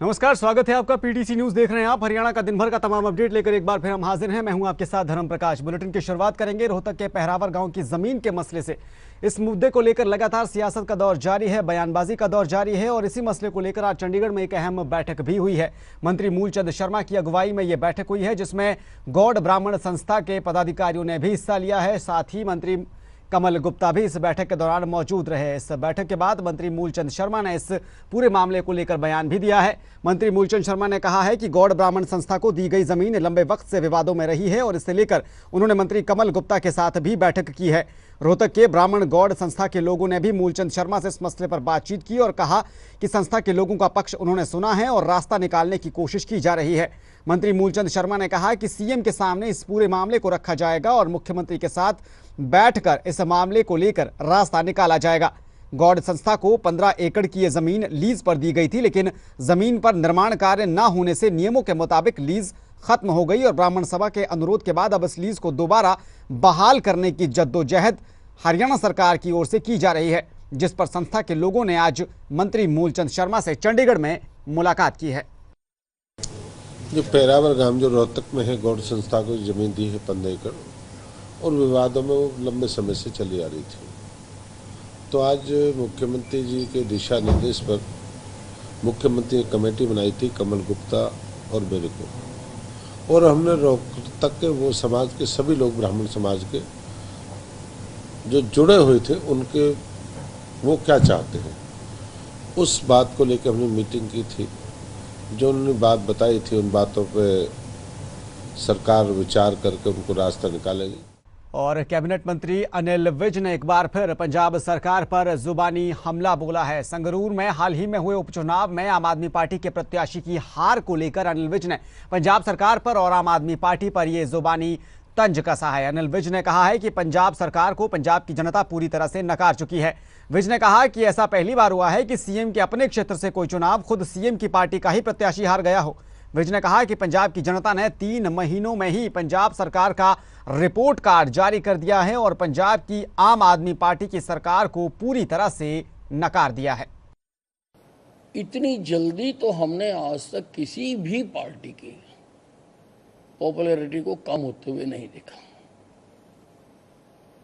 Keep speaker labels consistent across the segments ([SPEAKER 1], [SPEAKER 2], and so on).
[SPEAKER 1] नमस्कार, स्वागत है आपका। पीटीसी न्यूज देख रहे हैं आप। हरियाणा का दिन भर का तमाम अपडेट लेकर एक बार फिर हम हाजिर हैं। मैं हूं आपके साथ धर्म प्रकाश। बुलेटिन की शुरुआत करेंगे रोहतक के पहरावर गांव की जमीन के मसले से। इस मुद्दे को लेकर लगातार सियासत का दौर जारी है, बयानबाजी का दौर जारी है और इसी मसले को लेकर आज चंडीगढ़ में एक अहम बैठक भी हुई है। मंत्री मूलचंद शर्मा की अगुवाई में यह बैठक हुई है, जिसमें गौड़ ब्राह्मण संस्था के पदाधिकारियों ने भी हिस्सा लिया है। साथ ही मंत्री कमल गुप्ता भी इस बैठक के दौरान मौजूद रहे। इस बैठक के बाद मंत्री मूलचंद शर्मा ने इस पूरे मामले को लेकर बयान भी दिया है। मंत्री मूलचंद शर्मा ने कहा है कि गौड़ ब्राह्मण संस्था को दी गई जमीन लंबे वक्त से विवादों में रही है और इसे लेकर उन्होंने मंत्री कमल गुप्ता के साथ भी बैठक की है। रोहतक के ब्राह्मण गौड़ संस्था के लोगों ने भी मूलचंद शर्मा से इस मसले पर बातचीत की और कहा कि संस्था के लोगों का पक्ष उन्होंने सुना है और रास्ता निकालने की कोशिश की जा रही है। मंत्री मूलचंद शर्मा ने कहा कि सीएम के सामने इस पूरे मामले को रखा जाएगा और मुख्यमंत्री के साथ बैठकर इस मामले को लेकर रास्ता निकाला जाएगा। गौड़ संस्था को 15 एकड़ की यह जमीन लीज पर दी गई थी, लेकिन जमीन पर निर्माण कार्य न होने से नियमों के मुताबिक लीज खत्म हो गई और ब्राह्मण सभा के अनुरोध के बाद अब इस लीज को दोबारा बहाल करने की जद्दोजहद हरियाणा सरकार की ओर से की जा रही है, जिस पर संस्था के लोगों ने आज मंत्री मूलचंद शर्मा से चंडीगढ़ में मुलाकात की है।
[SPEAKER 2] जो पहरावर गांव जो रोहतक में है, गौड़ संस्था को जमीन दी है 15 एकड़ और विवादों में वो लंबे समय से चली आ रही थी। तो आज मुख्यमंत्री जी के दिशा निर्देश पर मुख्यमंत्री ने कमेटी बनाई थी, कमल गुप्ता और मेरे को, और हमने रोहतक के वो समाज के सभी लोग, ब्राह्मण समाज के जो जुड़े हुए थे, उनके वो क्या चाहते हैं उस बात को लेकर हमने मीटिंग की थी। जो उन्होंने बात बताई थी उन बातों पे सरकार विचार करके उनको रास्ता निकालेगी।
[SPEAKER 1] और कैबिनेट मंत्री अनिल विज ने एक बार फिर पंजाब सरकार पर जुबानी हमला बोला है। संगरूर में हाल ही में हुए उपचुनाव में आम आदमी पार्टी के प्रत्याशी की हार को लेकर अनिल विज ने पंजाब सरकार पर और आम आदमी पार्टी पर ये जुबानी तंज कसा है। अनिल विज ने कहा है कि पंजाब सरकार को पंजाब की जनता पूरी तरह से नकार चुकी है। विज ने कहा कि ऐसा पहली बार हुआ है कि सीएम के अपने क्षेत्र से कोई चुनाव खुद सीएम की पार्टी का ही प्रत्याशी हार गया हो। विज ने कहा कि पंजाब की जनता ने 3 महीनों में ही पंजाब सरकार का रिपोर्ट कार्ड जारी कर दिया है और पंजाब की आम आदमी पार्टी की सरकार को पूरी तरह से नकार दिया है।
[SPEAKER 3] इतनी जल्दी तो हमने आज तक किसी भी पार्टी की पॉपुलैरिटी को कम होते हुए नहीं देखा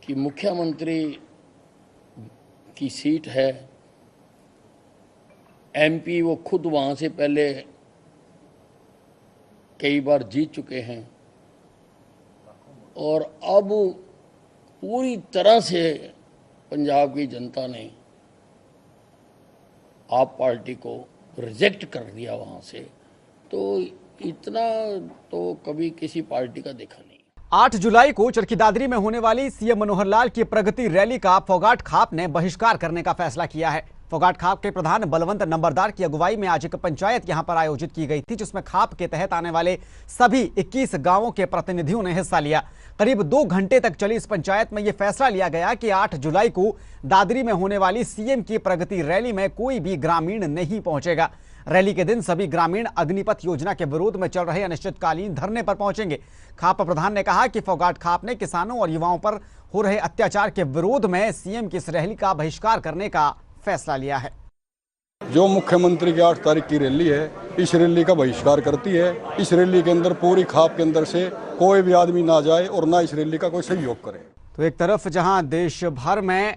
[SPEAKER 3] कि मुख्यमंत्री की सीट है, एमपी वो खुद वहां से पहले कई बार जीत चुके हैं और अब पूरी तरह से पंजाब की जनता ने आप पार्टी को रिजेक्ट कर दिया वहां से। तो इतना तो कभी किसी पार्टी का देखा नहीं।
[SPEAKER 1] 8 जुलाई को चरखी दादरी में होने वाली सीएम मनोहर लाल की प्रगति रैली का फोगाट खाप ने बहिष्कार करने का फैसला किया है। फोगाट खाप के प्रधान बलवंत नंबरदार की अगुवाई में आज एक पंचायत यहां पर आयोजित की गई थी, जिसमें खाप के तहत आने वाले सभी 21 गांवों के प्रतिनिधियों ने हिस्सा लिया। करीब 2 घंटे तक चली इस पंचायत में यह फैसला लिया गया कि 8 जुलाई को दादरी में होने वाली सीएम की प्रगति रैली में कोई भी ग्रामीण नहीं पहुंचेगा। रैली के दिन सभी ग्रामीण अग्निपथ योजना के विरोध में चल रहे अनिश्चितकालीन धरने पर पहुंचेंगे। खाप प्रधान ने कहा कि फोगाट खाप ने किसानों और युवाओं पर हो रहे अत्याचार के विरोध में सीएम की इस रैली का बहिष्कार करने का फैसला लिया है।
[SPEAKER 4] जो मुख्यमंत्री की 8 तारीख की रैली है, इस रैली का बहिष्कार करती है। इस रैली के अंदर पूरी खाप के अंदर से कोई भी आदमी ना जाए और ना इस रैली का कोई सहयोग करे।
[SPEAKER 1] तो एक तरफ जहां देश भर में